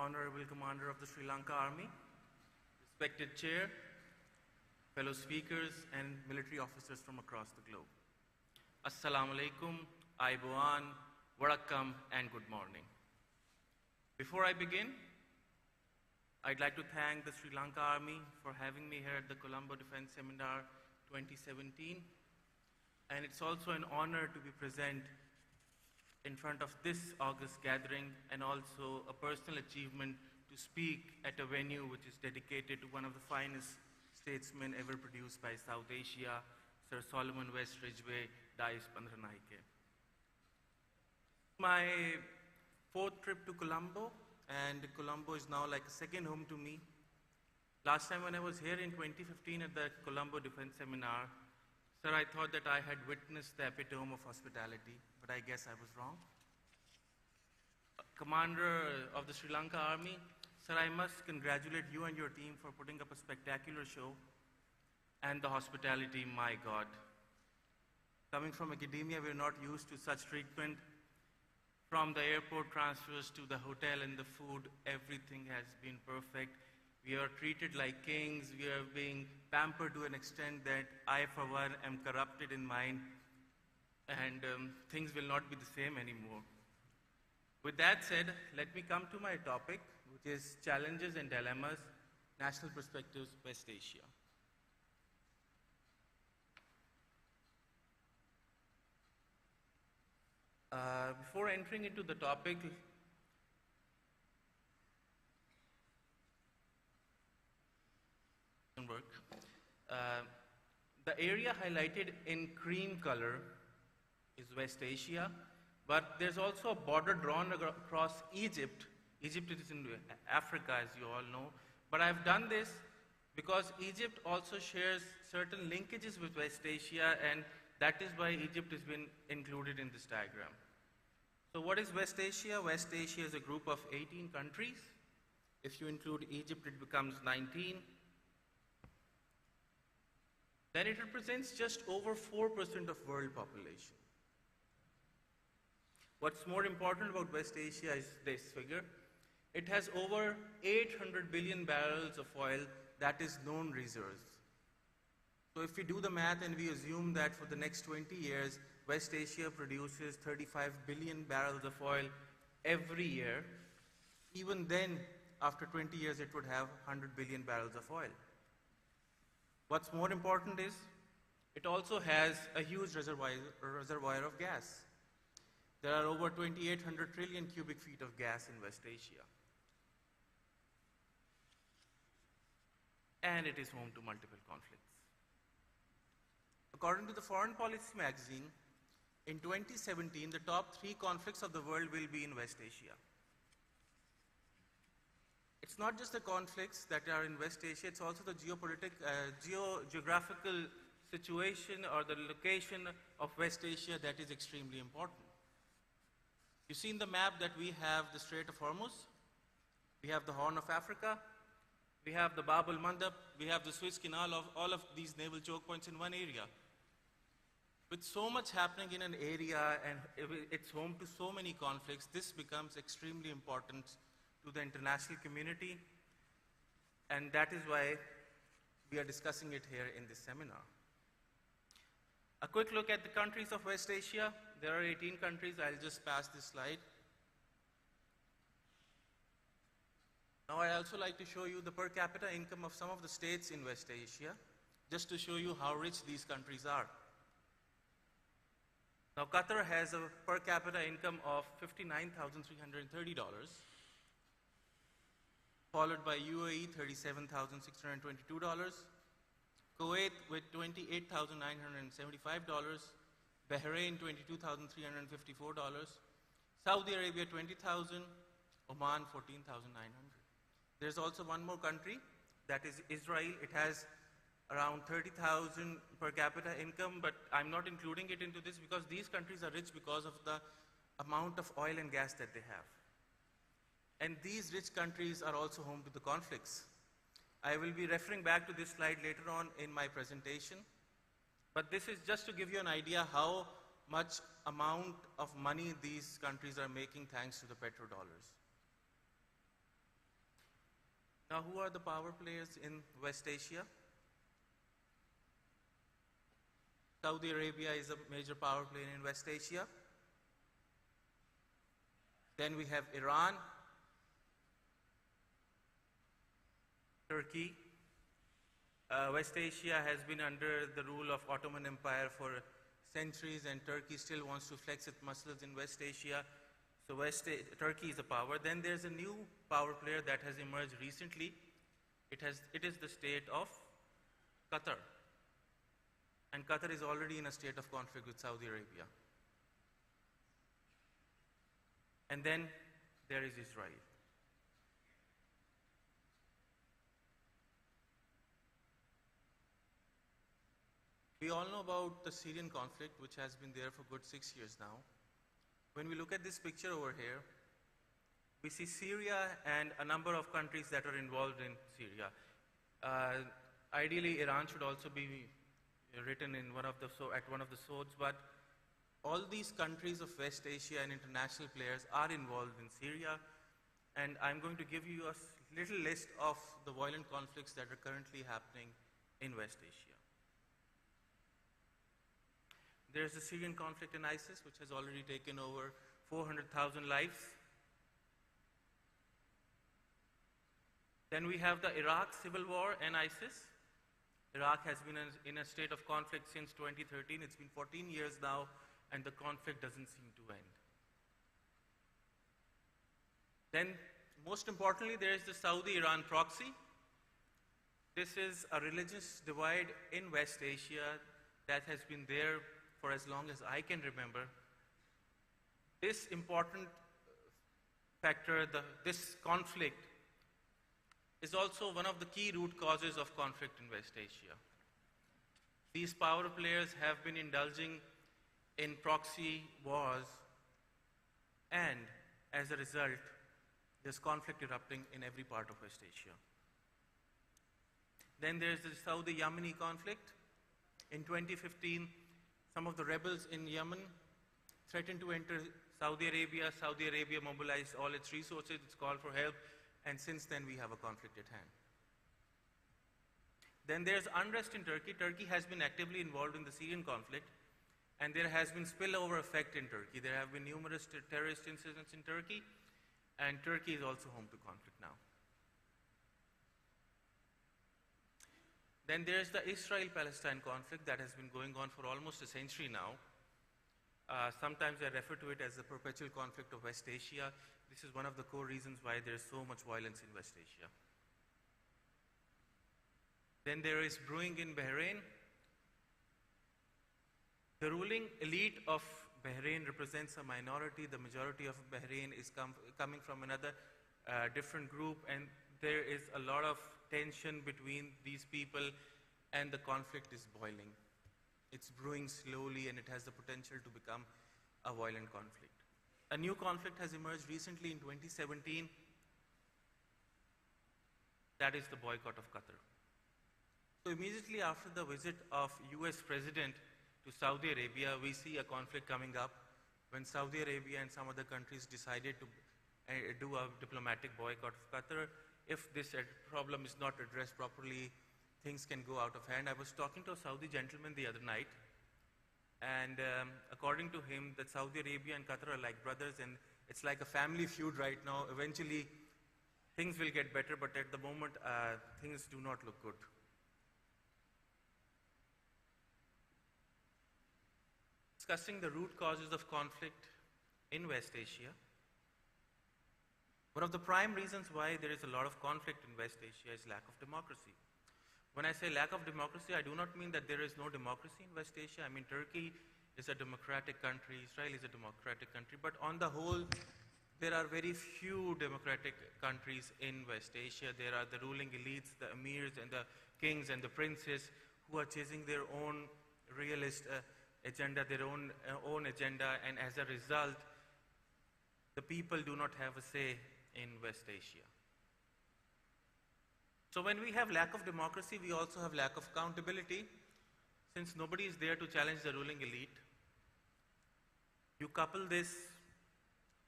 Honorable Commander of the Sri Lanka Army, respected Chair, fellow speakers, and military officers from across the globe. Assalamu alaikum, Aibuan, Vanakkam, and good morning. Before I begin, I'd like to thank the Sri Lanka Army for having me here at the Colombo Defense Seminar 2017. And it's also an honor to be present in front of this august gathering, and also a personal achievement to speak at a venue which is dedicated to one of the finest statesmen ever produced by South Asia, Sir Solomon West Ridgway, Dais Pandranaike. My fourth trip to Colombo, and Colombo is now like a second home to me. Last time when I was here in 2015 at the Colombo Defense Seminar, sir, I thought that I had witnessed the epitome of hospitality, but I guess I was wrong. Commander of the Sri Lanka Army, sir, I must congratulate you and your team for putting up a spectacular show, and the hospitality, my God. Coming from academia, we're not used to such treatment. From the airport transfers to the hotel and the food, everything has been perfect. We are treated like kings. We are being pampered to an extent that I, for one, am corrupted in mind, and things will not be the same anymore. With that said, let me come to my topic, which is Challenges and Dilemmas, National Perspectives, West Asia. Before entering into the topic, the area highlighted in cream color is West Asia, but there's also a border drawn across Egypt. Egypt is in Africa, as you all know, but I've done this because Egypt also shares certain linkages with West Asia, and that is why Egypt has been included in this diagram. So what is West Asia? West Asia is a group of 18 countries. If you include Egypt, it becomes 19. Then it represents just over 4% of world population. What's more important about West Asia is this figure. It has over 800 billion barrels of oil that is known reserves. So if we do the math and we assume that for the next 20 years, West Asia produces 35 billion barrels of oil every year, even then, after 20 years, it would have 100 billion barrels of oil. What's more important is, it also has a huge reservoir of gas. There are over 2,800 trillion cubic feet of gas in West Asia. And it is home to multiple conflicts. According to the Foreign Policy magazine, in 2017, the top 3 conflicts of the world will be in West Asia. It's not just the conflicts that are in West Asia, it's also the geographical situation or the location of West Asia that is extremely important. You see in the map that we have the Strait of Hormuz, we have the Horn of Africa, we have the Bab al-Mandab, we have the Suez Canal, all of these naval choke points in one area. With so much happening in an area and it's home to so many conflicts, this becomes extremely important to the international community, and that is why we are discussing it here in this seminar. A quick look at the countries of West Asia. There are 18 countries. I'll just pass this slide. Now I'd also like to show you the per capita income of some of the states in West Asia, just to show you how rich these countries are. Now Qatar has a per capita income of $59,330, followed by UAE, $37,622, Kuwait with $28,975, Bahrain, $22,354, Saudi Arabia, $20,000, Oman, $14,900. There's also one more country, that is Israel. It has around 30,000 per capita income, but I'm not including it into this because these countries are rich because of the amount of oil and gas that they have. And these rich countries are also home to the conflicts. I will be referring back to this slide later on in my presentation, but this is just to give you an idea how much amount of money these countries are making thanks to the petrodollars. Now, who are the power players in West Asia? Saudi Arabia is a major power player in West Asia. Then we have Iran, Turkey. West Asia has been under the rule of Ottoman Empire for centuries, and Turkey still wants to flex its muscles in West Asia. So Turkey is a power. Then there's a new power player that has emerged recently. It is the state of Qatar. And Qatar is already in a state of conflict with Saudi Arabia. And then there is Israel. We all know about the Syrian conflict, which has been there for good 6 years now. When we look at this picture over here, we see Syria and a number of countries that are involved in Syria. Ideally, Iran should also be written in at one of the swords, but all these countries of West Asia and international players are involved in Syria, and I'm going to give you a little list of the violent conflicts that are currently happening in West Asia. There's the Syrian conflict in ISIS, which has already taken over 400,000 lives. Then we have the Iraq civil war and ISIS. Iraq has been in a state of conflict since 2013. It's been 14 years now, and the conflict doesn't seem to end. Then, most importantly, there is the Saudi-Iran proxy. This is a religious divide in West Asia that has been there for as long as I can remember. This important factor, this conflict, is also one of the key root causes of conflict in West Asia. These power players have been indulging in proxy wars, and as a result, there's conflict erupting in every part of West Asia. Then there's the Saudi-Yemeni conflict. In 2015, some of the rebels in Yemen threatened to enter Saudi Arabia. Saudi Arabia mobilized all its resources, it's called for help, and since then we have a conflict at hand. Then there's unrest in Turkey. Turkey has been actively involved in the Syrian conflict, and there has been spillover effect in Turkey. There have been numerous terrorist incidents in Turkey, and Turkey is also home to conflict now. Then there's the Israel-Palestine conflict that has been going on for almost a century now. Sometimes I refer to it as the perpetual conflict of West Asia. This is one of the core reasons why there's so much violence in West Asia. Then there is brewing in Bahrain. The ruling elite of Bahrain represents a minority. The majority of Bahrain is coming from another different group, and there is a lot of tension between these people, and the conflict is boiling. It's brewing slowly, and it has the potential to become a violent conflict. A new conflict has emerged recently in 2017. That is the boycott of Qatar. So immediately after the visit of US President to Saudi Arabia, we see a conflict coming up when Saudi Arabia and some other countries decided to do a diplomatic boycott of Qatar. If this problem is not addressed properly, things can go out of hand. I was talking to a Saudi gentleman the other night, and according to him, that Saudi Arabia and Qatar are like brothers, and it's like a family feud right now. Eventually, things will get better, but at the moment, things do not look good. Discussing the root causes of conflict in West Asia. One of the prime reasons why there is a lot of conflict in West Asia is lack of democracy. When I say lack of democracy, I do not mean that there is no democracy in West Asia. I mean, Turkey is a democratic country, Israel is a democratic country, but on the whole, there are very few democratic countries in West Asia. There are the ruling elites, the emirs and the kings and the princes who are chasing their own realist agenda, their own agenda, and as a result, the people do not have a say in West Asia. So when we have lack of democracy, we also have lack of accountability. Since nobody is there to challenge the ruling elite, you couple this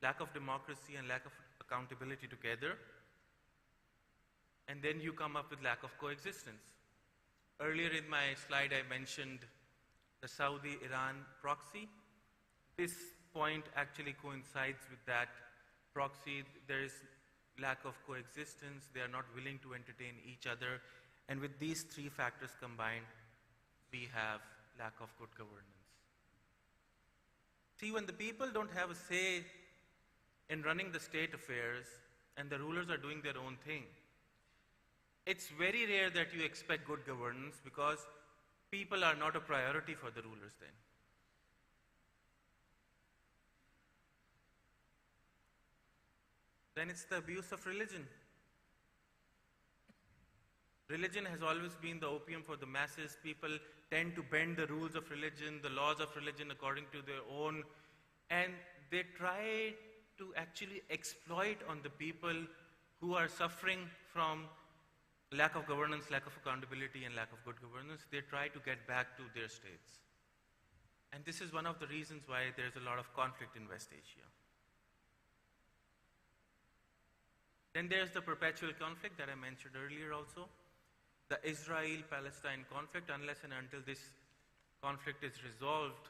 lack of democracy and lack of accountability together, and then you come up with lack of coexistence. Earlier in my slide, I mentioned the Saudi-Iran proxy. This point actually coincides with that proxy. There is lack of coexistence. They are not willing to entertain each other. And with these three factors combined, we have lack of good governance. See, when the people don't have a say in running the state affairs and the rulers are doing their own thing, it's very rare that you expect good governance because people are not a priority for the rulers then. Then it's the abuse of religion. Religion has always been the opium for the masses. People tend to bend the rules of religion, the laws of religion according to their own, and they try to actually exploit on the people who are suffering from lack of governance, lack of accountability, and lack of good governance. They try to get back to their states. And this is one of the reasons why there's a lot of conflict in West Asia. Then there's the perpetual conflict that I mentioned earlier also. The Israel-Palestine conflict, unless and until this conflict is resolved,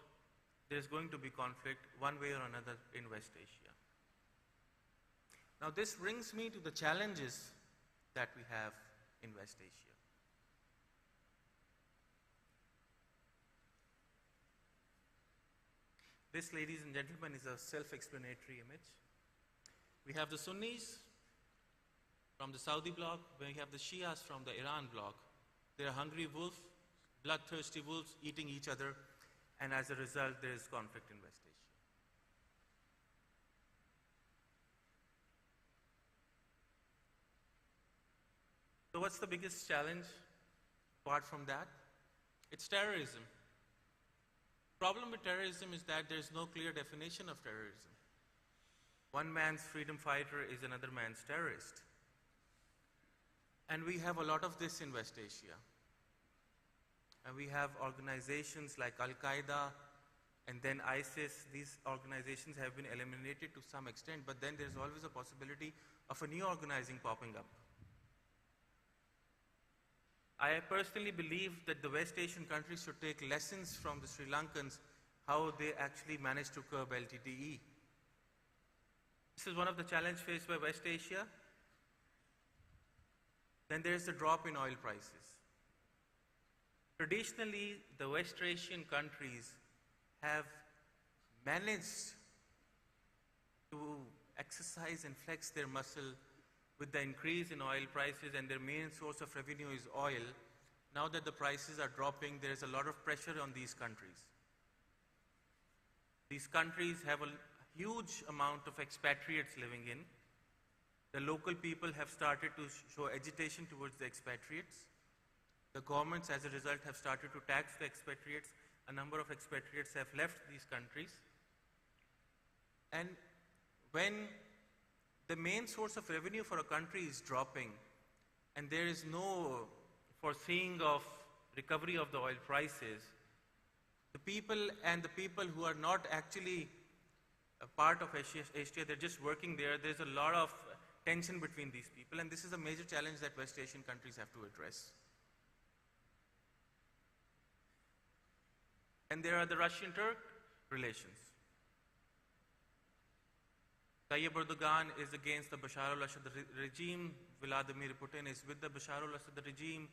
there's going to be conflict one way or another in West Asia. Now this brings me to the challenges that we have in West Asia. This, ladies and gentlemen, is a self-explanatory image. We have the Sunnis from the Saudi bloc, we have the Shias from the Iran bloc. They're hungry wolves, bloodthirsty wolves eating each other, and as a result, there is conflict in West Asia. So what's the biggest challenge apart from that? It's terrorism. Problem with terrorism is that there's no clear definition of terrorism. One man's freedom fighter is another man's terrorist. And we have a lot of this in West Asia. And we have organizations like Al-Qaeda and then ISIS. These organizations have been eliminated to some extent, but then there's always a possibility of a new organizing popping up. I personally believe that the West Asian countries should take lessons from the Sri Lankans, how they actually managed to curb LTTE. This is one of the challenges faced by West Asia. Then there is the drop in oil prices. Traditionally, the West Asian countries have managed to exercise and flex their muscle with the increase in oil prices, and their main source of revenue is oil. Now that the prices are dropping, there is a lot of pressure on these countries. These countries have a huge amount of expatriates living in. The local people have started to show agitation towards the expatriates. The governments, as a result, have started to tax the expatriates. A number of expatriates have left these countries. And when the main source of revenue for a country is dropping, and there is no foreseeing of recovery of the oil prices, the people who are not actually a part of Asia, they're just working there, there's a lot of tension between these people, and this is a major challenge that West Asian countries have to address. And there are the Russian-Turk relations. Tayyip Erdogan is against the Bashar al-Assad regime. Vladimir Putin is with the Bashar al-Assad regime.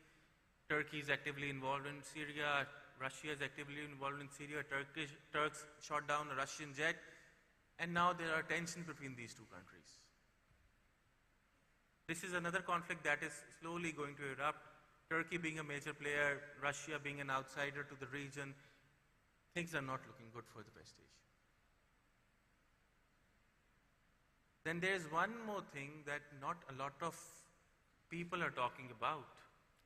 Turkey is actively involved in Syria. Russia is actively involved in Syria. Turks shot down a Russian jet. And now there are tensions between these two countries. This is another conflict that is slowly going to erupt. Turkey being a major player, Russia being an outsider to the region, things are not looking good for the West Asia. Then there's one more thing that not a lot of people are talking about.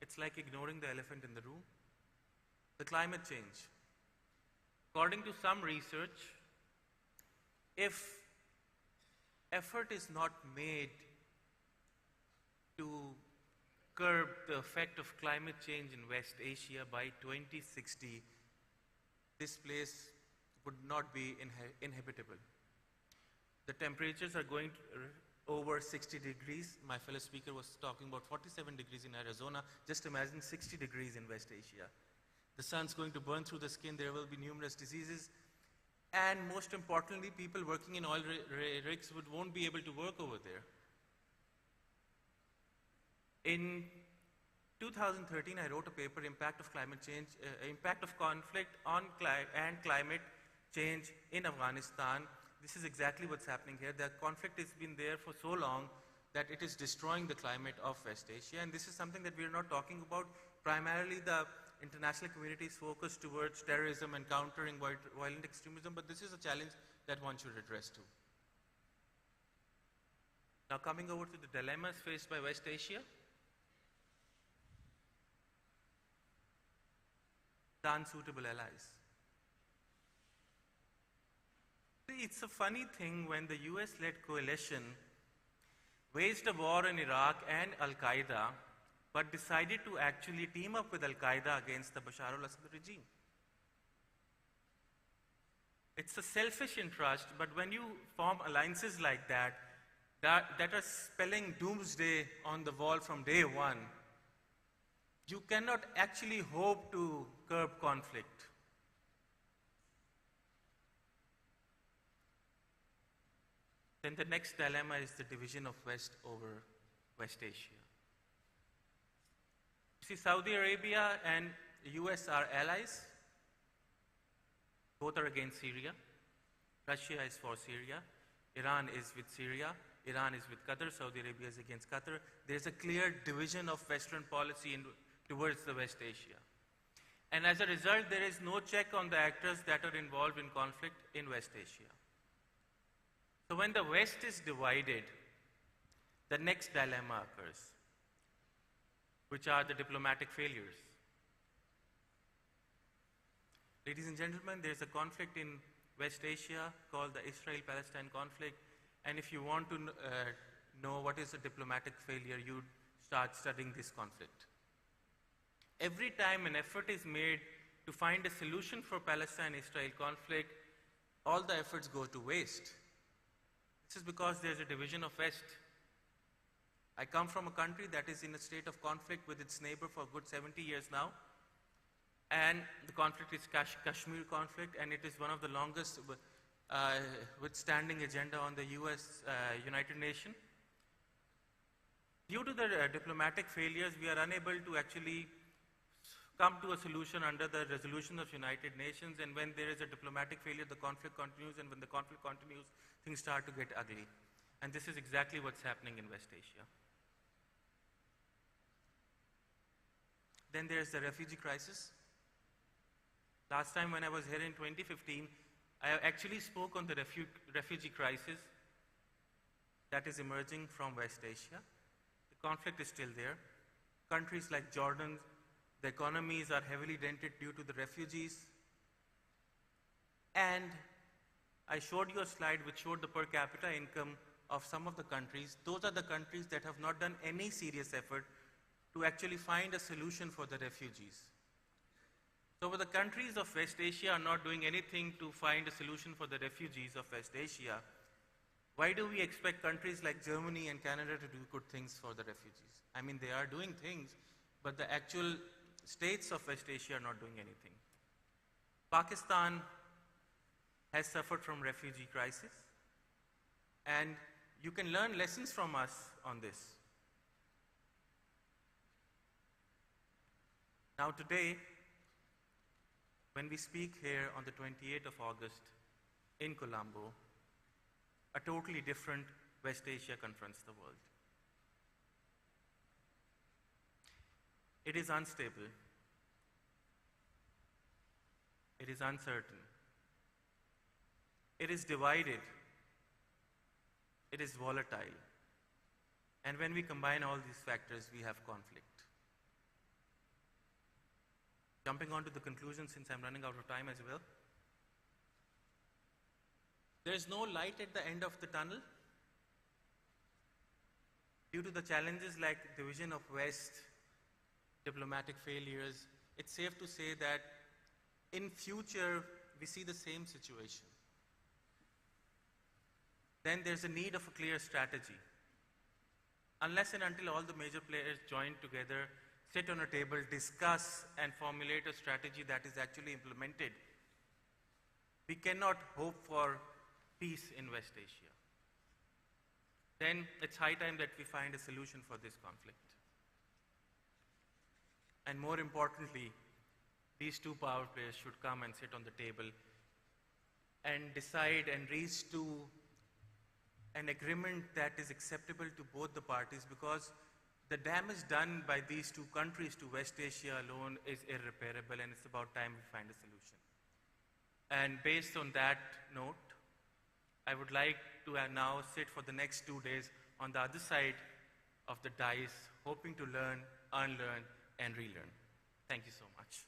It's like ignoring the elephant in the room. The climate change. According to some research, if effort is not made to curb the effect of climate change in West Asia by 2060, this place would not be inhabitable. The temperatures are going to over 60 degrees. My fellow speaker was talking about 47 degrees in Arizona. Just imagine 60 degrees in West Asia. The sun's going to burn through the skin. There will be numerous diseases. And most importantly, people working in oil rigs won't be able to work over there. In 2013, I wrote a paper, Impact of Climate Change, Impact of Conflict on and Climate Change in Afghanistan. This is exactly what's happening here. The conflict has been there for so long that it is destroying the climate of West Asia. And this is something that we are not talking about. Primarily, the international community is focused towards terrorism and countering violent extremism, but this is a challenge that one should address too. Now coming over to the dilemmas faced by West Asia. The unsuitable allies. See, it's a funny thing when the US-led coalition waged a war in Iraq and Al-Qaeda, but decided to actually team up with Al-Qaeda against the Bashar al-Assad regime. It's a selfish interest, but when you form alliances like that are spelling doomsday on the wall from day one, you cannot actually hope to curb conflict. Then the next dilemma is the division of West over West Asia. See, Saudi Arabia and US are allies. Both are against Syria. Russia is for Syria. Iran is with Syria. Iran is with Qatar. Saudi Arabia is against Qatar. There's a clear division of Western policy towards the West Asia. And as a result, there is no check on the actors that are involved in conflict in West Asia. So when the West is divided, the next dilemma occurs, which are the diplomatic failures. Ladies and gentlemen, there's a conflict in West Asia called the Israel-Palestine conflict, and if you want to know what is a diplomatic failure, you start studying this conflict. Every time an effort is made to find a solution for Palestine-Israel conflict, all the efforts go to waste. This is because there's a division of West. I come from a country that is in a state of conflict with its neighbor for a good 70 years now. And the conflict is Kashmir conflict, and it is one of the longest withstanding agenda on the United Nations. Due to the diplomatic failures, we are unable to actually come to a solution under the resolution of United Nations, and when there is a diplomatic failure, the conflict continues, and when the conflict continues, things start to get ugly. And this is exactly what's happening in West Asia. Then there's the refugee crisis. Last time when I was here in 2015, I actually spoke on the refugee crisis that is emerging from West Asia. The conflict is still there. Countries like Jordan, the economies are heavily dented due to the refugees. And I showed you a slide which showed the per capita income of some of the countries. Those are the countries that have not done any serious effort to actually find a solution for the refugees. So the countries of West Asia are not doing anything to find a solution for the refugees of West Asia. Why do we expect countries like Germany and Canada to do good things for the refugees? I mean, they are doing things, but the actual states of West Asia are not doing anything. Pakistan has suffered from refugee crisis, and you can learn lessons from us on this. Now today, when we speak here on the 28th of August in Colombo, a totally different West Asia confronts the world. It is unstable. It is uncertain. It is divided. It is volatile. And when we combine all these factors, we have conflict. Jumping on to the conclusion, since I'm running out of time as well. There is no light at the end of the tunnel. Due to the challenges like division of West, diplomatic failures, it's safe to say that in future, we see the same situation. Then there's a need of a clear strategy. unless and until all the major players join together, sit on a table, discuss, and formulate a strategy that is actually implemented, we cannot hope for peace in West Asia. Then it's high time that we find a solution for this conflict. And more importantly, these two power players should come and sit on the table and decide and reach to an agreement that is acceptable to both the parties, because the damage done by these two countries to West Asia alone is irreparable, and it's about time we find a solution. And based on that note, I would like to now sit for the next 2 days on the other side of the dais, hoping to learn, unlearn, and relearn. Thank you so much.